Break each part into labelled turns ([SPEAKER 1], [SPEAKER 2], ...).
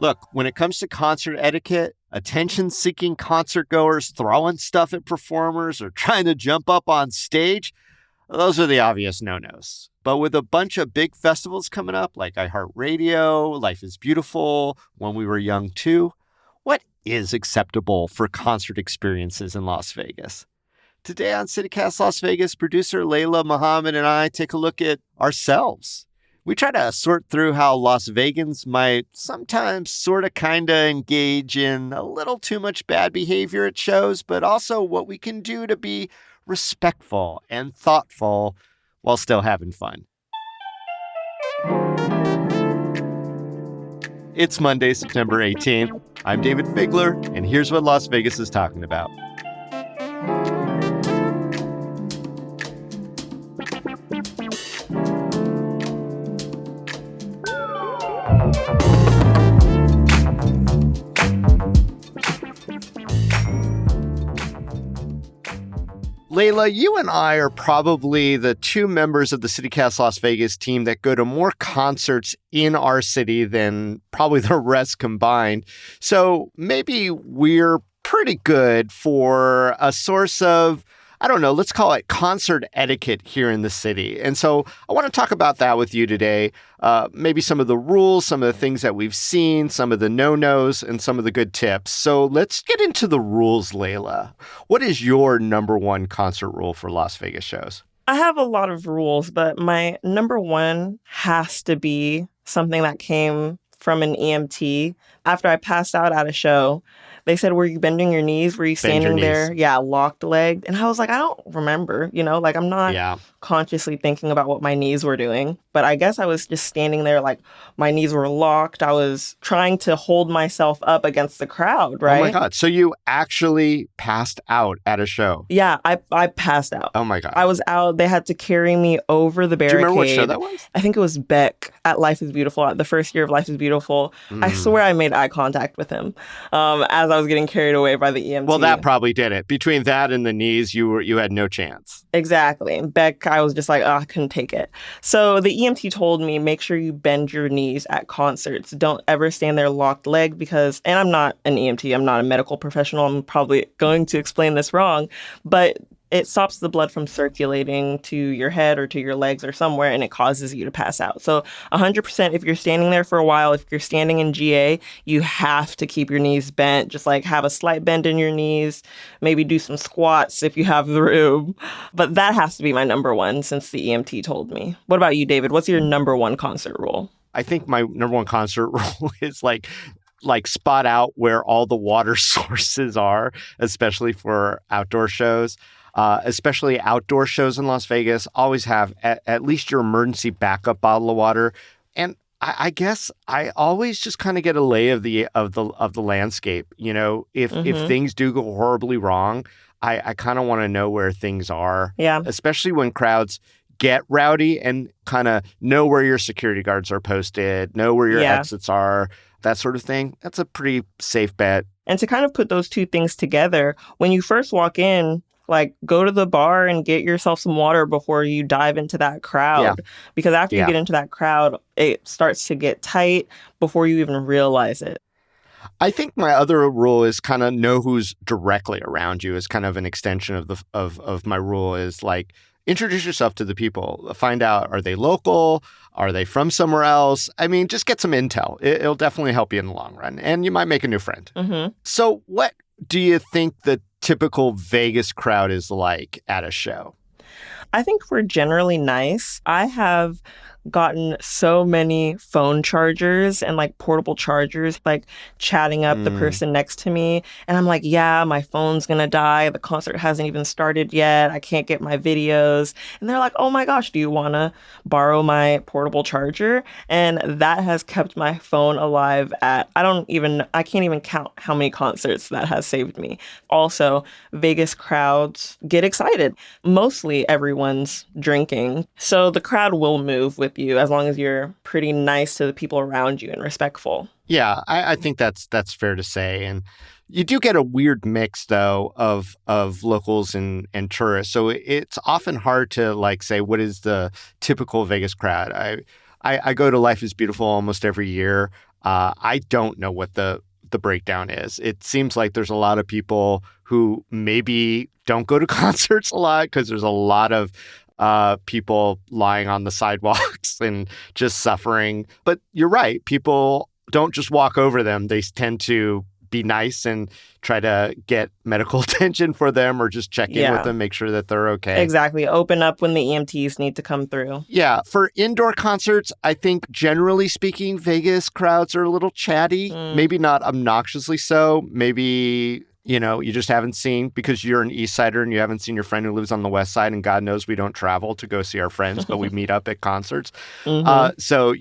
[SPEAKER 1] Look, when it comes to concert etiquette, attention-seeking concert goers throwing stuff at performers or trying to jump up on stage, those are the obvious no-nos. But with a bunch of big festivals coming up, like iHeartRadio, Life is Beautiful, When We Were Young Too, what is acceptable for concert experiences in Las Vegas? Today on City Cast Las Vegas, producer Layla Muhammad and I take a look at ourselves. We try to sort through how Las Vegans might sometimes sort of kind of engage in a little too much bad behavior at shows, but also what we can do to be respectful and thoughtful while still having fun. It's Monday, September 18th. I'm Dayvid Figler, and here's what Las Vegas is talking about. Layla, you and I are probably the two members of the City Cast Las Vegas team that go to more concerts in our city than probably the rest combined. So maybe we're pretty good for a source of, I don't know, let's call it concert etiquette here in the city. And so I want to talk about that with you today. Maybe some of the rules, some of the things that we've seen, some of the no-nos, and some of the good tips. So let's get into the rules, Layla. What is your number one concert rule for Las Vegas shows?
[SPEAKER 2] I have a lot of rules, but my number one has to be something that came from an EMT. After I passed out at a show, they said, were you bending your knees? Were you standing there? Yeah, locked legged. And I was like, I don't remember, like I'm not consciously thinking about what my knees were doing. But I guess I was just standing there like my knees were locked. I was trying to hold myself up against the crowd, right?
[SPEAKER 1] Oh my God. So you actually passed out at a show?
[SPEAKER 2] Yeah, I passed out.
[SPEAKER 1] Oh my God.
[SPEAKER 2] I was out. They had to carry me over the barricade.
[SPEAKER 1] Do you remember what show that was?
[SPEAKER 2] I think it was Beck at Life is Beautiful, at the first year of Life is Beautiful. I swear I made eye contact with him as I was getting carried away by the EMT.
[SPEAKER 1] Well, that probably did it. Between that and the knees, you had no chance.
[SPEAKER 2] Exactly. Beck, I was just like, I couldn't take it. So the EMT told me, make sure you bend your knees at concerts. Don't ever stand there locked leg because, and I'm not an EMT, I'm not a medical professional. I'm probably going to explain this wrong, but it stops the blood from circulating to your head or to your legs or somewhere, and it causes you to pass out. So 100%, if you're standing there for a while, if you're standing in GA, you have to keep your knees bent. Just like have a slight bend in your knees, maybe do some squats if you have the room. But that has to be my number one since the EMT told me. What about you, David? What's your number one concert rule?
[SPEAKER 1] I think my number one concert rule is like spot out where all the water sources are, especially for outdoor shows. Especially outdoor shows in Las Vegas, always have at least your emergency backup bottle of water. And I guess I always just kind of get a lay of the landscape. If things do go horribly wrong, I kind of want to know where things are.
[SPEAKER 2] Yeah.
[SPEAKER 1] Especially when crowds get rowdy and kind of know where your security guards are posted, know where your exits are, that sort of thing. That's a pretty safe bet.
[SPEAKER 2] And to kind of put those two things together, when you first walk in, like, go to the bar and get yourself some water before you dive into that crowd. Yeah. Because after you get into that crowd, it starts to get tight before you even realize it.
[SPEAKER 1] I think my other rule is kind of know who's directly around you is kind of an extension of my rule is like, introduce yourself to the people. Find out, are they local? Are they from somewhere else? I mean, just get some intel. It'll definitely help you in the long run. And you might make a new friend. Mm-hmm. So what do you think the typical Vegas crowd is like at a show?
[SPEAKER 2] I think we're generally nice. I have gotten so many phone chargers and like portable chargers, like chatting up the person next to me. And I'm like, yeah, my phone's going to die. The concert hasn't even started yet. I can't get my videos. And they're like, oh my gosh, do you want to borrow my portable charger? And that has kept my phone alive at, I can't even count how many concerts that has saved me. Also, Vegas crowds get excited. Mostly everyone's drinking. So the crowd will move with you as long as you're pretty nice to the people around you and respectful.
[SPEAKER 1] Yeah, I think that's fair to say. And you do get a weird mix, though, of locals and tourists. So it's often hard to like say what is the typical Vegas crowd. I go to Life is Beautiful almost every year. I don't know what the breakdown is. It seems like there's a lot of people who maybe don't go to concerts a lot because there's a lot of people lying on the sidewalks and just suffering. But you're right. People don't just walk over them. They tend to be nice and try to get medical attention for them or just check in with them, make sure that they're okay.
[SPEAKER 2] Exactly. Open up when the EMTs need to come through.
[SPEAKER 1] Yeah. For indoor concerts, I think generally speaking, Vegas crowds are a little chatty, maybe not obnoxiously so. Maybe, you just haven't seen, because you're an East Sider and you haven't seen your friend who lives on the West Side, and God knows we don't travel to go see our friends, but we meet up at concerts. So,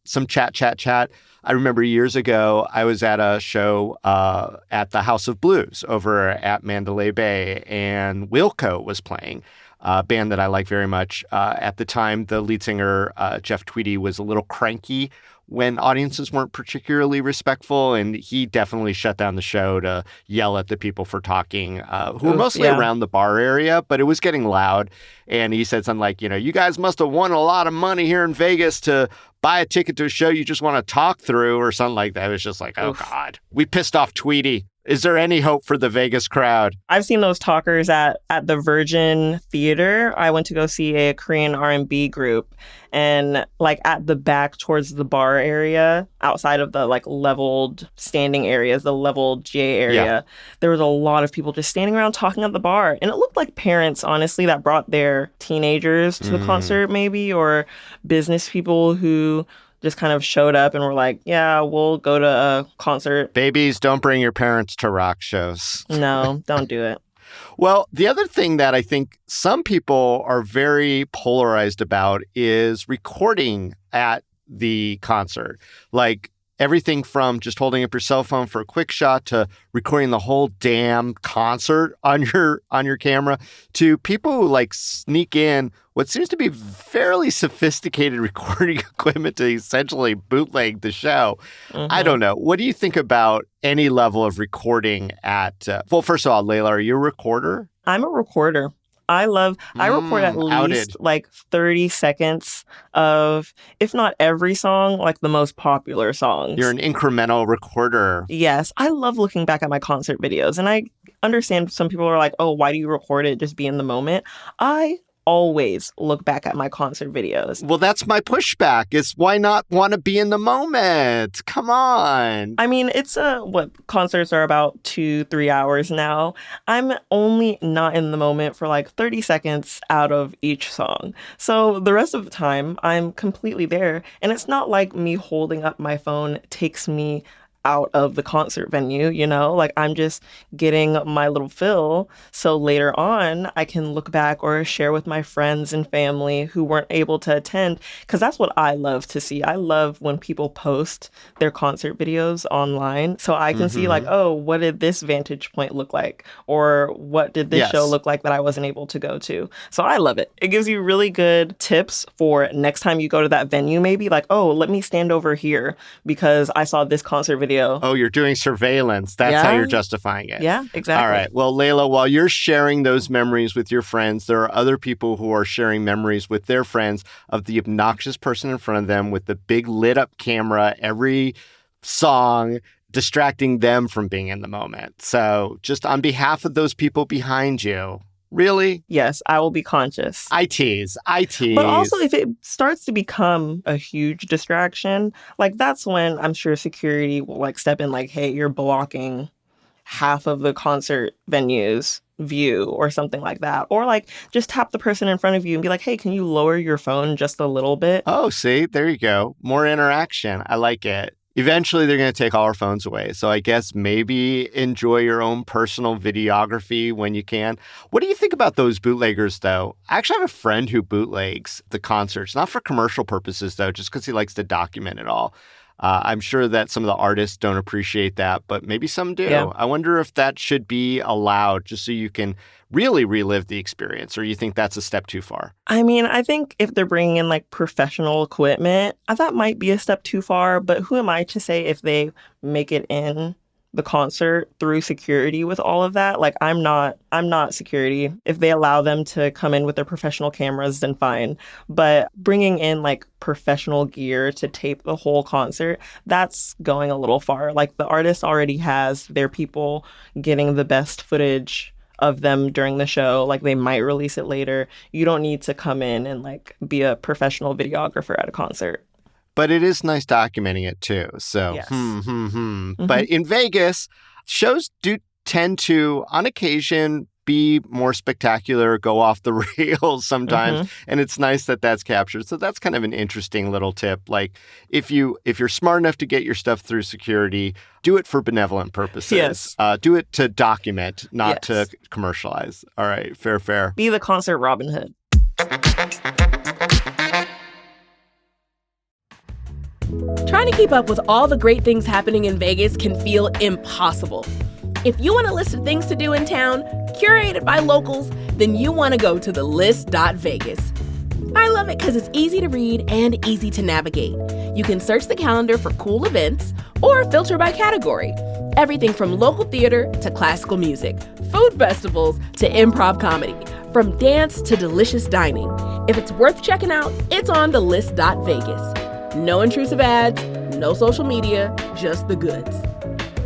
[SPEAKER 1] some chat. I remember years ago, I was at a show at the House of Blues over at Mandalay Bay, and Wilco was playing, a band that I like very much. At the time, the lead singer, Jeff Tweedy, was a little cranky when audiences weren't particularly respectful, and he definitely shut down the show to yell at the people for talking, who were mostly around the bar area, but it was getting loud. And he said something like, you guys must have won a lot of money here in Vegas to buy a ticket to a show you just want to talk through, or something like that. It was just like, oh, God, we pissed off Tweedy. Is there any hope for the Vegas crowd?
[SPEAKER 2] I've seen those talkers at the Virgin Theater. I went to go see a Korean R&B group, and at the back towards the bar area, outside of the leveled standing areas, the leveled GA area, there was a lot of people just standing around talking at the bar. And it looked like parents, honestly, that brought their teenagers to the concert maybe, or business people who just kind of showed up and were like, yeah, we'll go to a concert.
[SPEAKER 1] Babies, don't bring your parents to rock shows.
[SPEAKER 2] No, don't do it.
[SPEAKER 1] Well, the other thing that I think some people are very polarized about is recording at the concert. Everything from just holding up your cell phone for a quick shot to recording the whole damn concert on your camera, to people who sneak in what seems to be fairly sophisticated recording equipment to essentially bootleg the show. I don't know. What do you think about any level of recording at, well, first of all, Layla, are you a recorder?
[SPEAKER 2] I'm a recorder. I record at least 30 seconds of, if not every song, the most popular songs.
[SPEAKER 1] You're an incremental recorder.
[SPEAKER 2] Yes. I love looking back at my concert videos, and I understand some people are like, oh, why do you record it? Just be in the moment. I always look back at my concert videos.
[SPEAKER 1] Well, that's my pushback, is why not want to be in the moment? Come on.
[SPEAKER 2] I mean, it's concerts are about 2-3 hours now. I'm only not in the moment for 30 seconds out of each song. So the rest of the time, I'm completely there. And it's not like me holding up my phone takes me out of the concert venue, I'm just getting my little fill. So later on, I can look back or share with my friends and family who weren't able to attend, because that's what I love to see. I love when people post their concert videos online, so I can see oh, what did this vantage point look like? Or what did this show look like that I wasn't able to go to? So I love it. It gives you really good tips for next time you go to that venue, maybe oh, let me stand over here because I saw this concert video.
[SPEAKER 1] Oh, you're doing surveillance. That's how you're justifying it.
[SPEAKER 2] Yeah, exactly.
[SPEAKER 1] All right. Well, Layla, while you're sharing those memories with your friends, there are other people who are sharing memories with their friends of the obnoxious person in front of them with the big lit up camera every song, distracting them from being in the moment. So just on behalf of those people behind you, really?
[SPEAKER 2] Yes, I will be conscious.
[SPEAKER 1] I tease.
[SPEAKER 2] But also, if it starts to become a huge distraction, that's when I'm sure security will step in, hey, you're blocking half of the concert venue's view or something like that. Or just tap the person in front of you and be like, hey, can you lower your phone just a little bit?
[SPEAKER 1] Oh, see, there you go. More interaction. I like it. Eventually, they're going to take all our phones away. So I guess maybe enjoy your own personal videography when you can. What do you think about those bootleggers, though? I actually have a friend who bootlegs the concerts, not for commercial purposes, though, just because he likes to document it all. I'm sure that some of the artists don't appreciate that, but maybe some do. Yeah. I wonder if that should be allowed just so you can really relive the experience, or you think that's a step too far?
[SPEAKER 2] I mean, I think if they're bringing in professional equipment, that might be a step too far, but who am I to say if they make it in the concert through security with all of that. Like I'm not security. If they allow them to come in with their professional cameras, then fine. But bringing in like professional gear to tape the whole concert, that's going a little far. Like the artist already has their people getting the best footage of them during the show. Like they might release it later. You don't need to come in and like be a professional videographer at a concert.
[SPEAKER 1] But it is nice documenting it too. So,
[SPEAKER 2] Yes.
[SPEAKER 1] But in Vegas, shows do tend to, on occasion, be more spectacular, go off the rails sometimes. And it's nice that that's captured. So that's kind of an interesting little tip. Like if you're smart enough to get your stuff through security, do it for benevolent purposes.
[SPEAKER 2] Yes.
[SPEAKER 1] Do it to document, not to commercialize. All right. Fair.
[SPEAKER 2] Be the concert Robin Hood.
[SPEAKER 3] Trying to keep up with all the great things happening in Vegas can feel impossible. If you want a list of things to do in town, curated by locals, then you want to go to thelist.vegas. I love it because it's easy to read and easy to navigate. You can search the calendar for cool events or filter by category. Everything from local theater to classical music, food festivals to improv comedy, from dance to delicious dining. If it's worth checking out, it's on thelist.vegas. No intrusive ads, no social media, just the goods.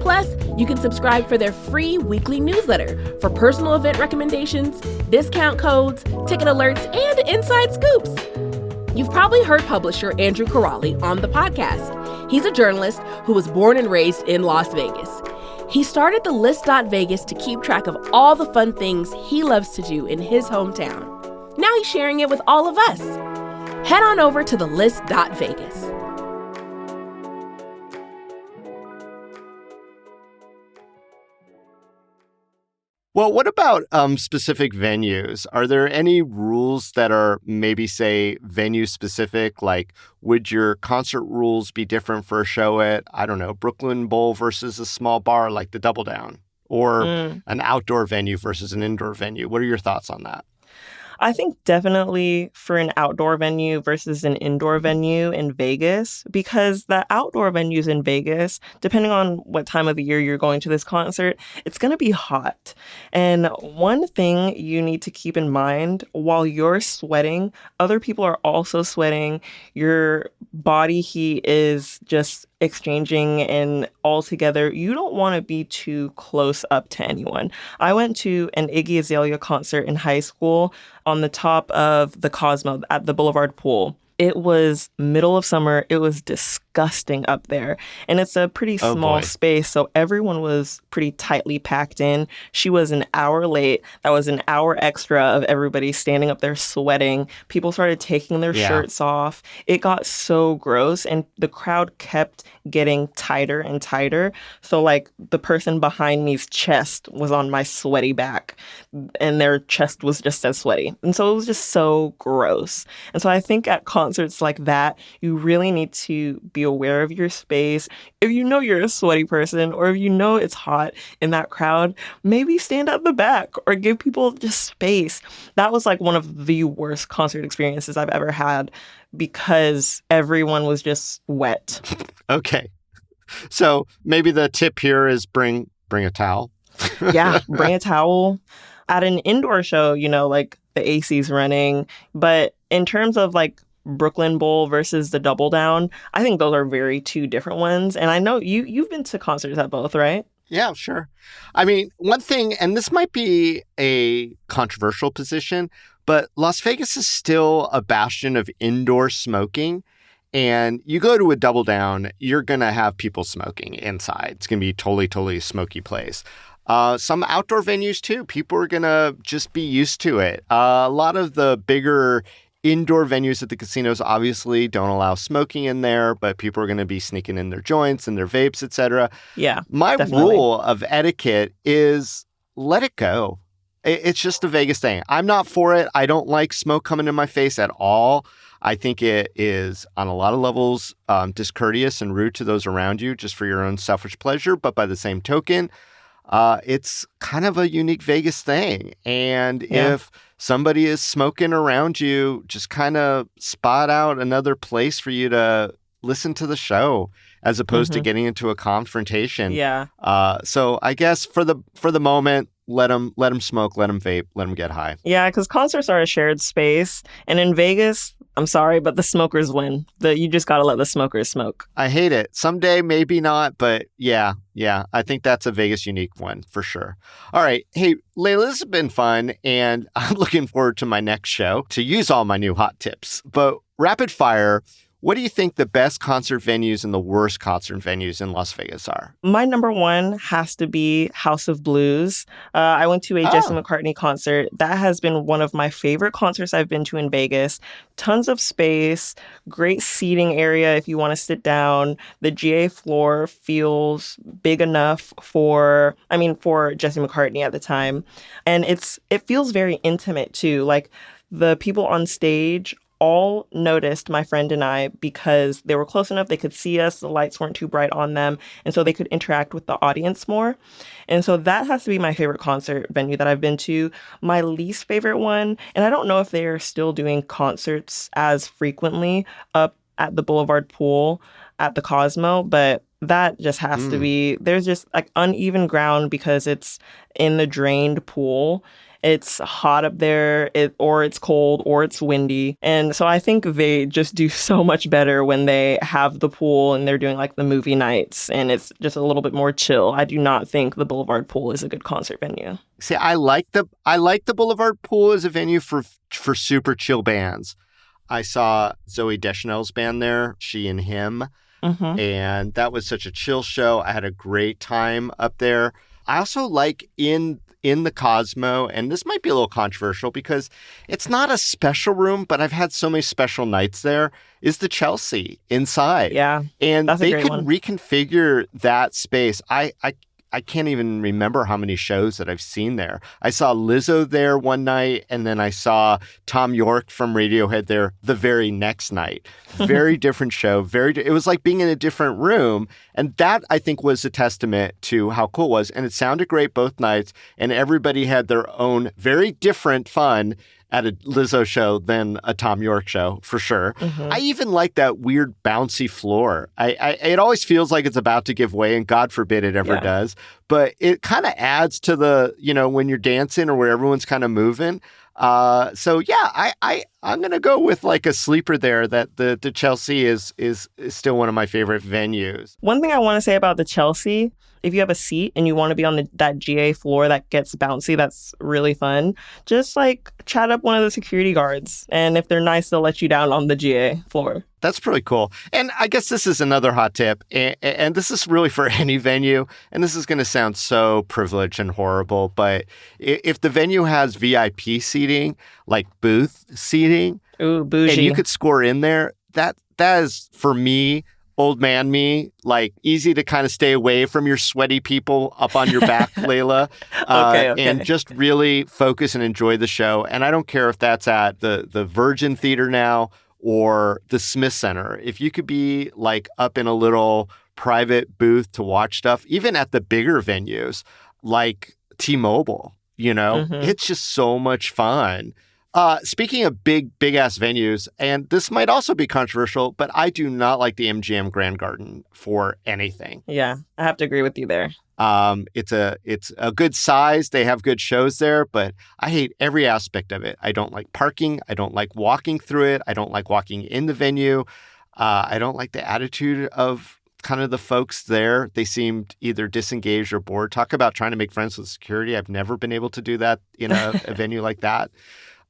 [SPEAKER 3] Plus, you can subscribe for their free weekly newsletter for personal event recommendations, discount codes, ticket alerts, and inside scoops. You've probably heard publisher Andrew Corrali on the podcast. He's a journalist who was born and raised in Las Vegas. He started the List.Vegas to keep track of all the fun things he loves to do in his hometown. Now he's sharing it with all of us. Head on over to thelist.vegas.
[SPEAKER 1] Well, what about specific venues? Are there any rules that are maybe, say, venue-specific? Like, would your concert rules be different for a show at, I don't know, Brooklyn Bowl versus a small bar like the Double Down? Or an outdoor venue versus an indoor venue? What are your thoughts on that?
[SPEAKER 2] I think definitely for an outdoor venue versus an indoor venue in Vegas, because the outdoor venues in Vegas, depending on what time of the year you're going to this concert, it's going to be hot. And one thing you need to keep in mind, while you're sweating, other people are also sweating. Your body heat is just exchanging, and altogether, you don't want to be too close up to anyone. I went to an Iggy Azalea concert in high school on the top of the Cosmo at the Boulevard Pool. It was middle of summer. It was disgusting up there. And it's a pretty small space, so everyone was pretty tightly packed in. She was an hour late. That was an hour extra of everybody standing up there sweating. People started taking their shirts off. It got so gross, and the crowd kept getting tighter and tighter. So, like, the person behind me's chest was on my sweaty back, and their chest was just as sweaty. And so it was just so gross. And so I think at concerts like that, you really need to be aware of your space. If you know you're a sweaty person, or if you know it's hot in that crowd, maybe stand at the back or give people just space. That was like one of the worst concert experiences I've ever had because everyone was just wet.
[SPEAKER 1] Okay. So maybe the tip here is bring a towel.
[SPEAKER 2] Yeah, bring a towel. At an indoor show, you know, like the AC's running. But in terms of like Brooklyn Bowl versus the Double Down, I think those are very two different ones. And I know you've been to concerts at both, right?
[SPEAKER 1] Yeah, sure. I mean, one thing, and this might be a controversial position, but Las Vegas is still a bastion of indoor smoking. And you go to a Double Down, you're going to have people smoking inside. It's going to be totally smoky place. Some outdoor venues, too. People are going to just be used to it. A lot of the bigger indoor venues at the casinos obviously don't allow smoking in there, but people are going to be sneaking in their joints and their vapes, etc.
[SPEAKER 2] Yeah,
[SPEAKER 1] My
[SPEAKER 2] definitely.
[SPEAKER 1] rule of etiquette is let it go. It's just a Vegas thing. I'm not for it. I don't like smoke coming in my face at all. I think it is, on a lot of levels, discourteous and rude to those around you just for your own selfish pleasure. But by the same token, it's kind of a unique Vegas thing. And if somebody is smoking around you, just kind of spot out another place for you to listen to the show as opposed to getting into a confrontation.
[SPEAKER 2] Yeah.
[SPEAKER 1] So I guess for the moment, let them smoke, let them vape, let them get high.
[SPEAKER 2] Yeah, because concerts are a shared space. And in Vegas, I'm sorry, but the smokers win. You just got to let the smokers smoke.
[SPEAKER 1] I hate it. Someday, maybe not, but yeah. I think that's a Vegas unique one for sure. All right. Hey, Layla, this has been fun, and I'm looking forward to my next show to use all my new hot tips. But rapid fire, what do you think the best concert venues and the worst concert venues in Las Vegas are?
[SPEAKER 2] My number one has to be House of Blues. I went to a Jesse McCartney concert. That has been one of my favorite concerts I've been to in Vegas. Tons of space, great seating area if you want to sit down. The GA floor feels big enough for Jesse McCartney at the time. And it feels very intimate too. Like the people on stage all noticed my friend and I because they were close enough. They could see us. The lights weren't too bright on them. And so they could interact with the audience more. And so that has to be my favorite concert venue that I've been to. My least favorite one, and I don't know if they are still doing concerts as frequently up at the Boulevard Pool at the Cosmo, but that just has to be, there's just like uneven ground because it's in the drained pool. It's hot up there, or it's cold, or it's windy. And so I think they just do so much better when they have the pool and they're doing like the movie nights and it's just a little bit more chill. I do not think the Boulevard Pool is a good concert venue.
[SPEAKER 1] See, I like the Boulevard Pool as a venue for super chill bands. I saw Zooey Deschanel's band there, She and Him, and that was such a chill show. I had a great time up there. I also like in the Cosmo, and this might be a little controversial because it's not a special room, but I've had so many special nights there, is the Chelsea inside.
[SPEAKER 2] Yeah,
[SPEAKER 1] and
[SPEAKER 2] that's
[SPEAKER 1] they
[SPEAKER 2] a great
[SPEAKER 1] could
[SPEAKER 2] one.
[SPEAKER 1] Reconfigure that space. I can't even remember how many shows that I've seen there. I saw Lizzo there one night, and then I saw Tom York from Radiohead there the very next night. Very different show. It was like being in a different room. And that, I think, was a testament to how cool it was. And it sounded great both nights, and everybody had their own very different fun at a Lizzo show than a Tom York show, for sure. I even like that weird bouncy floor. It always feels like it's about to give way, and God forbid it ever does. But it kind of adds to the, when you're dancing or where everyone's kind of moving. So yeah, I'm gonna go with like a sleeper there. That the Chelsea is still one of my favorite venues.
[SPEAKER 2] One thing I want to say about the Chelsea, if you have a seat and you want to be on that GA floor that gets bouncy, that's really fun. Just like chat up one of the security guards, and if they're nice, they'll let you down on the GA floor.
[SPEAKER 1] That's pretty cool. And I guess this is another hot tip, and this is really for any venue, and this is going to sound so privileged and horrible, but if the venue has VIP seating, like booth seating,
[SPEAKER 2] ooh, bougie,
[SPEAKER 1] and you could score in there, that is, for me, old man me, like easy to kind of stay away from your sweaty people up on your back, Layla,
[SPEAKER 2] okay.
[SPEAKER 1] and just really focus and enjoy the show. And I don't care if that's at the Virgin Theater now or the Smith Center. If you could be like up in a little private booth to watch stuff, even at the bigger venues like T-Mobile, it's just so much fun. Speaking of big ass venues, and this might also be controversial, but I do not like the MGM Grand Garden for anything.
[SPEAKER 2] Yeah, I have to agree with you there.
[SPEAKER 1] It's a good size. They have good shows there, but I hate every aspect of it. I don't like parking. I don't like walking through it. I don't like walking in the venue. I don't like the attitude of kind of the folks there. They seemed either disengaged or bored. Talk about trying to make friends with security. I've never been able to do that in a venue like that.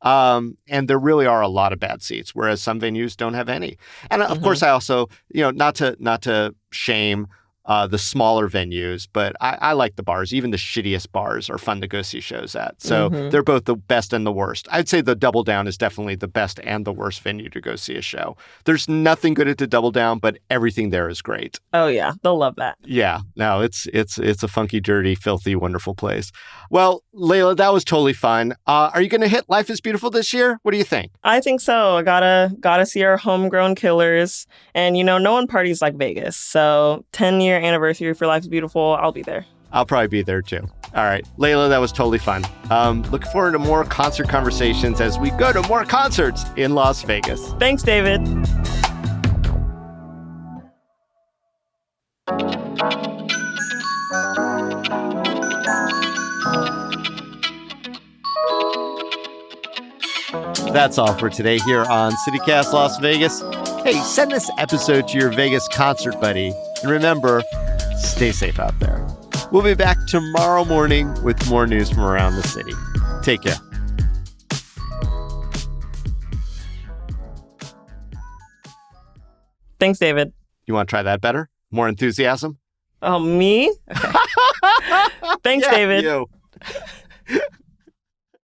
[SPEAKER 1] And there really are a lot of bad seats, whereas some venues don't have any. And of course, I also, not to shame the smaller venues, but I like the bars. Even the shittiest bars are fun to go see shows at. So they're both the best and the worst. I'd say the Double Down is definitely the best and the worst venue to go see a show. There's nothing good at the Double Down, but everything there is great.
[SPEAKER 2] Oh yeah, they'll love that.
[SPEAKER 1] Yeah, no, it's a funky, dirty, filthy, wonderful place. Well, Layla, that was totally fun. Are you going to hit Life is Beautiful this year? What do you think?
[SPEAKER 2] I think so. I gotta see our homegrown killers, and no one parties like Vegas. So 10-year anniversary for Life is Beautiful, I'll be there.
[SPEAKER 1] I'll probably be there too. All right, Layla, that was totally fun. Looking forward to more concert conversations as we go to more concerts in Las Vegas.
[SPEAKER 2] Thanks, David.
[SPEAKER 1] That's all for today here on CityCast Las Vegas. Hey, send this episode to your Vegas concert buddy. And remember, stay safe out there. We'll be back tomorrow morning with more news from around the city. Take care.
[SPEAKER 2] Thanks, David.
[SPEAKER 1] You want to try that better? More enthusiasm?
[SPEAKER 2] Oh, me? Okay. Thanks,
[SPEAKER 1] Yeah,
[SPEAKER 2] David.
[SPEAKER 1] You.